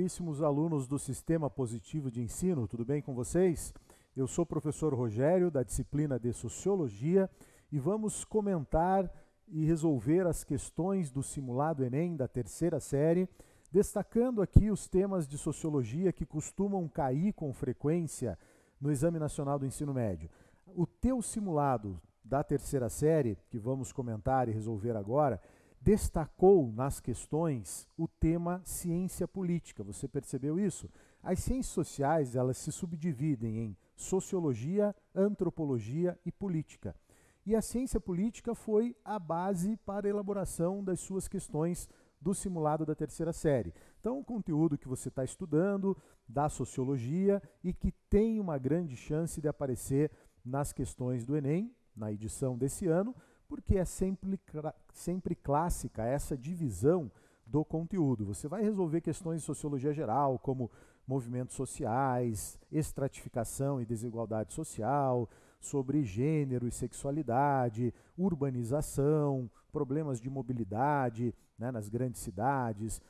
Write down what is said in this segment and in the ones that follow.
caríssimos alunos do Sistema Positivo de Ensino, tudo bem com vocês? Eu sou o professor Rogério, da disciplina de Sociologia, e vamos comentar e resolver as questões do simulado Enem da terceira série, destacando aqui os temas de Sociologia que costumam cair com frequência no Exame Nacional do Ensino Médio. O teu simulado da terceira série, que vamos comentar e resolver agora, destacou nas questões o tema ciência política. Você percebeu isso? As ciências sociais, elas se subdividem em sociologia, antropologia e política. E a ciência política foi a base para a elaboração das suas questões do simulado da terceira série. Então, o conteúdo que você está estudando da sociologia e que tem uma grande chance de aparecer nas questões do Enem, na edição desse ano, porque é sempre clássica essa divisão do conteúdo. Você vai resolver questões de sociologia geral, como movimentos sociais, estratificação e desigualdade social, sobre gênero e sexualidade, urbanização, problemas de mobilidade, né, nas grandes cidades,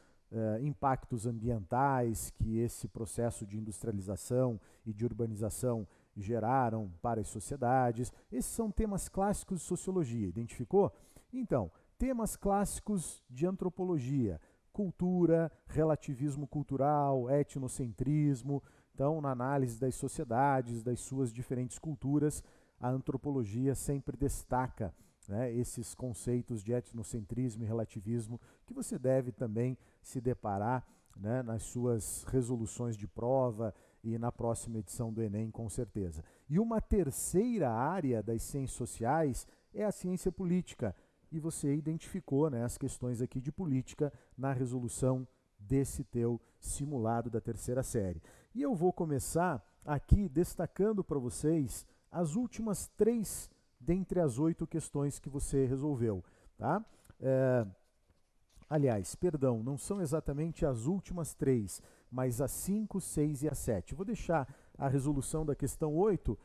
impactos ambientais que esse processo de industrialização e de urbanização geraram para as sociedades. Esses são temas clássicos de sociologia, identificou? Então, temas clássicos de antropologia, cultura, relativismo cultural, etnocentrismo. Então, na análise das sociedades, das suas diferentes culturas, a antropologia sempre destaca, né, esses conceitos de etnocentrismo e relativismo que você deve também se deparar, né, nas suas resoluções de prova e na próxima edição do Enem, com certeza. E uma terceira área das ciências sociais é a ciência política. E você identificou, né, as questões aqui de política na resolução desse teu simulado da terceira série. E eu vou começar aqui destacando para vocês as últimas 3 dentre as 8 questões que você resolveu, tá? Aliás, perdão, não são exatamente as últimas 3, mas as 5, 6 e a 7. Vou deixar a resolução da questão 8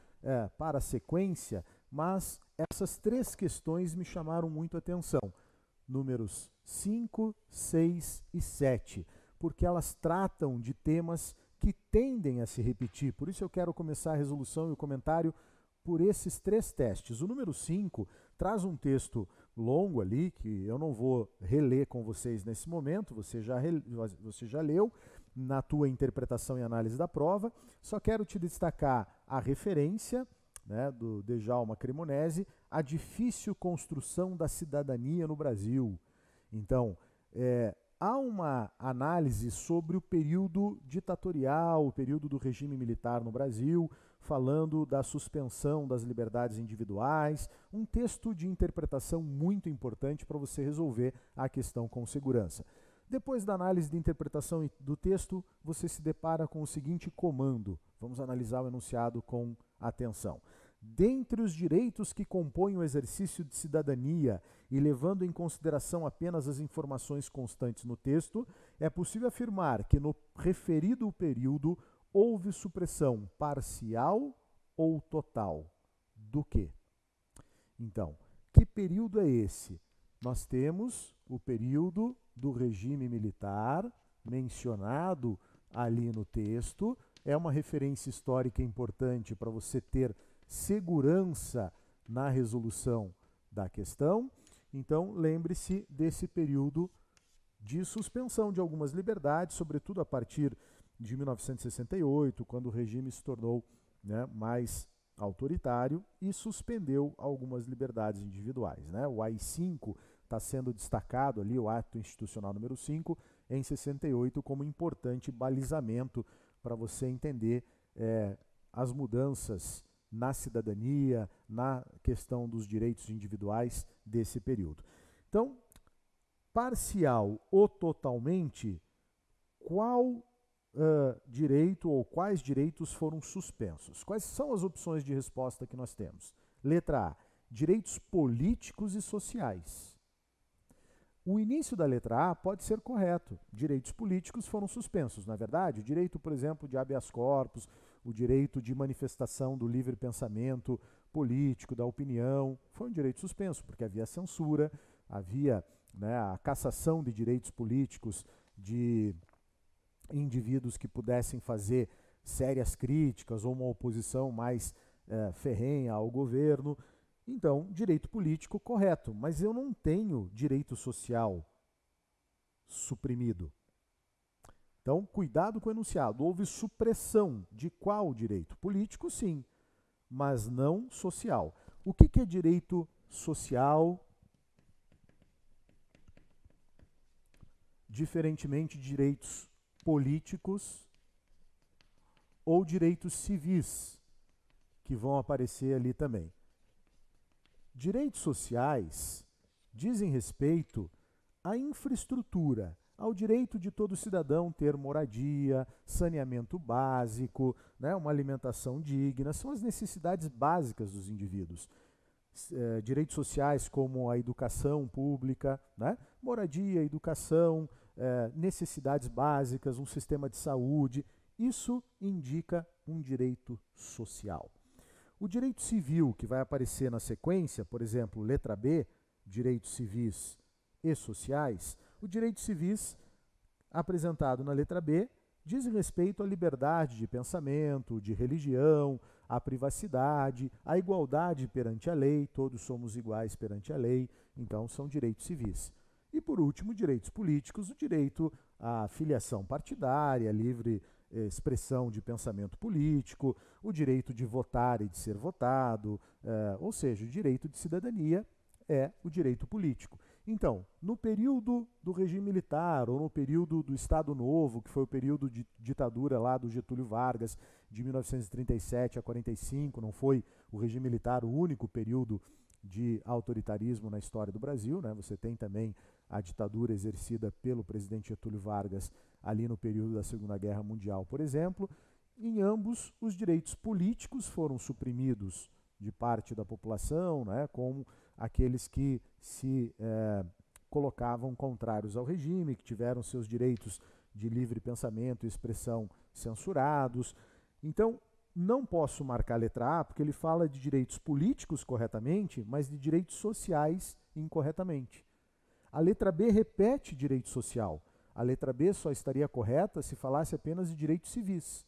para a sequência, mas essas 3 questões me chamaram muito a atenção. Números 5, 6 e 7, porque elas tratam de temas que tendem a se repetir. Por isso eu quero começar a resolução e o comentário por esses 3 testes. O número 5 traz um texto longo ali, que eu não vou reler com vocês nesse momento, você já leu na tua interpretação e análise da prova. Só quero te destacar a referência, né, do Djalma Cremonesi, A Difícil Construção da Cidadania no Brasil. Então, há uma análise sobre o período ditatorial, o período do regime militar no Brasil, falando da suspensão das liberdades individuais, um texto de interpretação muito importante para você resolver a questão com segurança. Depois da análise de interpretação do texto, você se depara com o seguinte comando. Vamos analisar o enunciado com atenção. Dentre os direitos que compõem o exercício de cidadania e levando em consideração apenas as informações constantes no texto, é possível afirmar que no referido período houve supressão parcial ou total do quê? Então, que período é esse? Nós temos o período do regime militar mencionado ali no texto. É uma referência histórica importante para você ter segurança na resolução da questão. Então, lembre-se desse período de suspensão de algumas liberdades, sobretudo a partir de 1968, quando o regime se tornou, né, mais autoritário e suspendeu algumas liberdades individuais, né? O AI-5 está sendo destacado ali, o Ato Institucional número 5, em 68, como importante balizamento para você entender as mudanças na cidadania, na questão dos direitos individuais desse período. Então, parcial ou totalmente, qual direito ou quais direitos foram suspensos? Quais são as opções de resposta que nós temos? Letra A, direitos políticos e sociais. O início da letra A pode ser correto. Direitos políticos foram suspensos, não é verdade? O direito, por exemplo, de habeas corpus, o direito de manifestação do livre pensamento político, da opinião, foi um direito suspenso, porque havia censura, havia, né, a cassação de direitos políticos de indivíduos que pudessem fazer sérias críticas ou uma oposição mais ferrenha ao governo. Então, direito político correto, mas eu não tenho direito social suprimido. Então, cuidado com o enunciado. Houve supressão de qual direito? Político, sim, mas não social. O que é direito social, diferentemente de direitos políticos ou direitos civis, que vão aparecer ali também? Direitos sociais dizem respeito à infraestrutura, ao direito de todo cidadão ter moradia, saneamento básico, né, uma alimentação digna, são as necessidades básicas dos indivíduos. Direitos sociais como a educação pública, né, moradia, educação, necessidades básicas, um sistema de saúde, isso indica um direito social. O direito civil, que vai aparecer na sequência, por exemplo, letra B, direitos civis e sociais, o direito civis apresentado na letra B diz respeito à liberdade de pensamento, de religião, à privacidade, à igualdade perante a lei, todos somos iguais perante a lei, então são direitos civis. E por último, direitos políticos, o direito à filiação partidária, livre expressão de pensamento político, o direito de votar e de ser votado, ou seja, o direito de cidadania é o direito político. Então, no período do regime militar ou no período do Estado Novo, que foi o período de ditadura lá do Getúlio Vargas, de 1937 a 45, não foi o regime militar o único período de autoritarismo na história do Brasil, né? Você tem também a ditadura exercida pelo presidente Getúlio Vargas ali no período da Segunda Guerra Mundial, por exemplo. Em ambos, os direitos políticos foram suprimidos de parte da população, né, como aqueles que se colocavam contrários ao regime, que tiveram seus direitos de livre pensamento e expressão censurados. Então, não posso marcar a letra A, porque ele fala de direitos políticos corretamente, mas de direitos sociais incorretamente. A letra B repete direito social. A letra B só estaria correta se falasse apenas de direitos civis.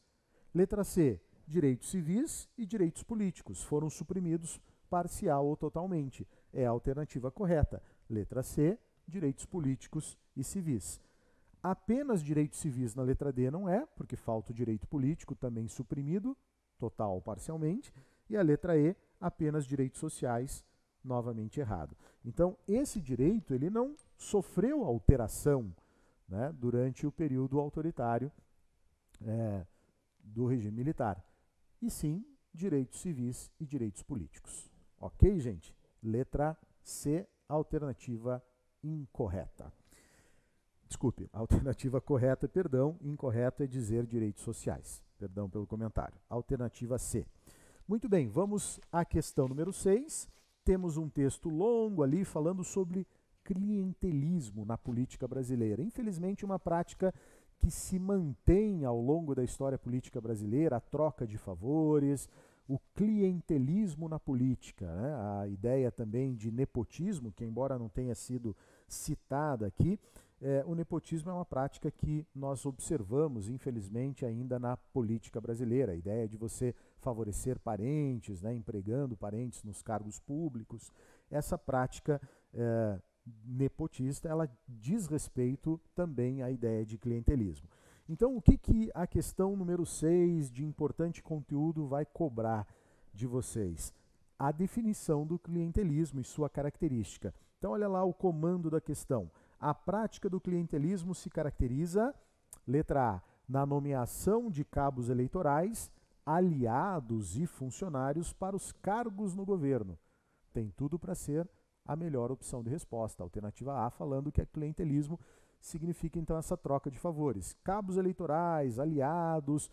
Letra C, direitos civis e direitos políticos foram suprimidos parcial ou totalmente. É a alternativa correta. Letra C, direitos políticos e civis. Apenas direitos civis na letra D não é, porque falta o direito político também suprimido, total ou parcialmente. E a letra E, apenas direitos sociais, novamente errado. Então, esse direito ele não sofreu alteração, né, durante o período autoritário do regime militar, e sim direitos civis e direitos políticos. Ok, gente? Letra C, alternativa incorreta. Desculpe, alternativa correta, perdão, incorreta é dizer direitos sociais. Perdão pelo comentário. Alternativa C. Muito bem, vamos à questão número 6. Temos um texto longo ali falando sobre clientelismo na política brasileira. Infelizmente, uma prática que se mantém ao longo da história política brasileira, a troca de favores, o clientelismo na política, né? A ideia também de nepotismo, que embora não tenha sido citada aqui, o nepotismo é uma prática que nós observamos, infelizmente, ainda na política brasileira. A ideia de você favorecer parentes, né, empregando parentes nos cargos públicos. Essa prática nepotista, ela diz respeito também à ideia de clientelismo. Então, o que a questão número 6 de importante conteúdo vai cobrar de vocês? A definição do clientelismo e sua característica. Então, olha lá o comando da questão. A prática do clientelismo se caracteriza, letra A, na nomeação de cabos eleitorais, aliados e funcionários para os cargos no governo. Tem tudo para ser a melhor opção de resposta. Alternativa A, falando que clientelismo significa, então, essa troca de favores. Cabos eleitorais, aliados,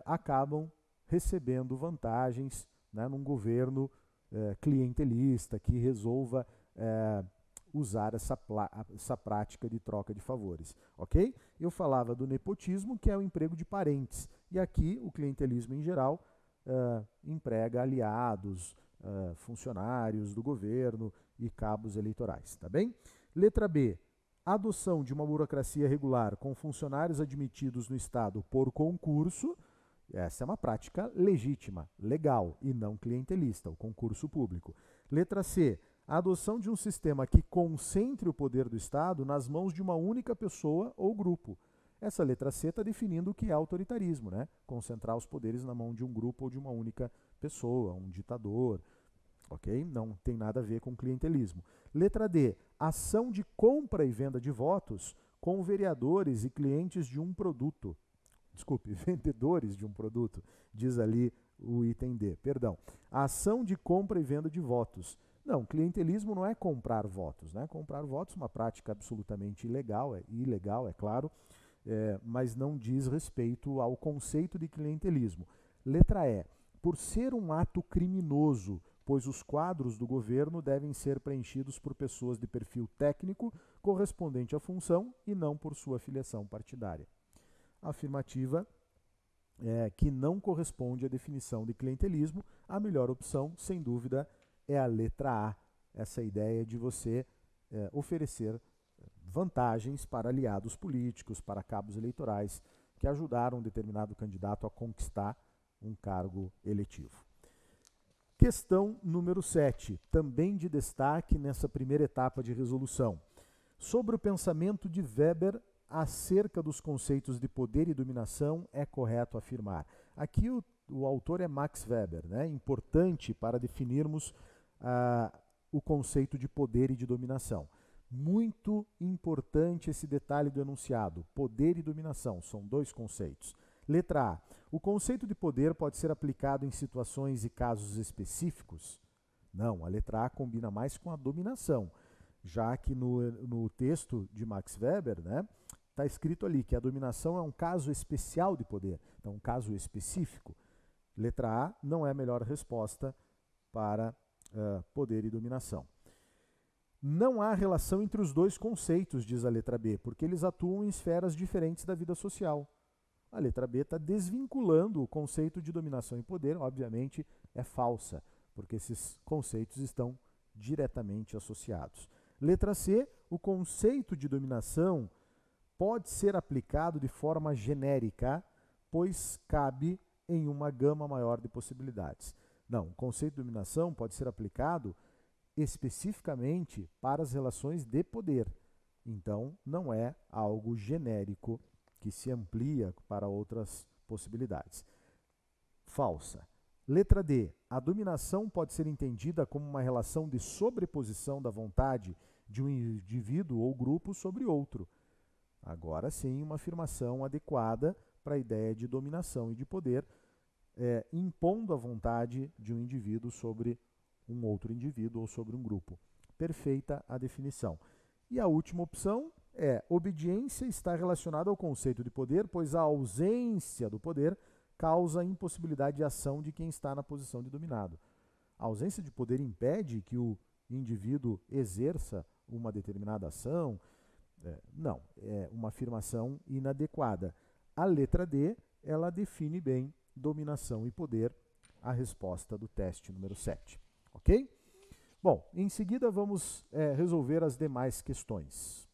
acabam recebendo vantagens, né, num governo clientelista que resolva usar essa prática de troca de favores, ok? Eu falava do nepotismo, que é o emprego de parentes, e aqui o clientelismo em geral emprega aliados, funcionários do governo e cabos eleitorais, tá bem? Letra B, A adoção de uma burocracia regular com funcionários admitidos no Estado por concurso, essa é uma prática legítima, legal e não clientelista, o concurso público. Letra C. A adoção de um sistema que concentre o poder do Estado nas mãos de uma única pessoa ou grupo. Essa letra C está definindo o que é autoritarismo, né? Concentrar os poderes na mão de um grupo ou de uma única pessoa, um ditador, ok? Não tem nada a ver com clientelismo. Letra D. Ação de compra e venda de votos com vereadores e clientes de um produto. Desculpe, vendedores de um produto, diz ali o item D, perdão. A ação de compra e venda de votos. Não, clientelismo não é comprar votos, né? Comprar votos é uma prática absolutamente ilegal, é claro, mas não diz respeito ao conceito de clientelismo. Letra E. Por ser um ato criminoso, pois os quadros do governo devem ser preenchidos por pessoas de perfil técnico correspondente à função e não por sua filiação partidária. A afirmativa é que não corresponde à definição de clientelismo. A melhor opção, sem dúvida, é a letra A. Essa ideia de você oferecer vantagens para aliados políticos, para cabos eleitorais que ajudaram um determinado candidato a conquistar um cargo eletivo. Questão número 7, também de destaque nessa primeira etapa de resolução. Sobre o pensamento de Weber acerca dos conceitos de poder e dominação, é correto afirmar. Aqui o autor é Max Weber, né? Importante para definirmos o conceito de poder e de dominação. Muito importante esse detalhe do enunciado. Poder e dominação são dois conceitos. Letra A. O conceito de poder pode ser aplicado em situações e casos específicos? Não, a letra A combina mais com a dominação, já que no texto de Max Weber, né, está escrito ali que a dominação é um caso especial de poder, então um caso específico. Letra A não é a melhor resposta para poder e dominação. Não há relação entre os dois conceitos, diz a letra B, porque eles atuam em esferas diferentes da vida social. A letra B está desvinculando o conceito de dominação e poder, obviamente é falsa, porque esses conceitos estão diretamente associados. Letra C, o conceito de dominação pode ser aplicado de forma genérica, pois cabe em uma gama maior de possibilidades. Não, o conceito de dominação pode ser aplicado especificamente para as relações de poder. Então, não é algo genérico que se amplia para outras possibilidades. Falsa. Letra D. A dominação pode ser entendida como uma relação de sobreposição da vontade de um indivíduo ou grupo sobre outro. Agora sim, uma afirmação adequada para a ideia de dominação e de poder, impondo a vontade de um indivíduo sobre um outro indivíduo ou sobre um grupo. Perfeita a definição. E a última opção é: obediência está relacionada ao conceito de poder, pois a ausência do poder causa impossibilidade de ação de quem está na posição de dominado. A ausência de poder impede que o indivíduo exerça uma determinada ação? Não, é uma afirmação inadequada. A letra D, ela define bem dominação e poder, a resposta do teste número 7. Ok? Bom, em seguida vamos resolver as demais questões.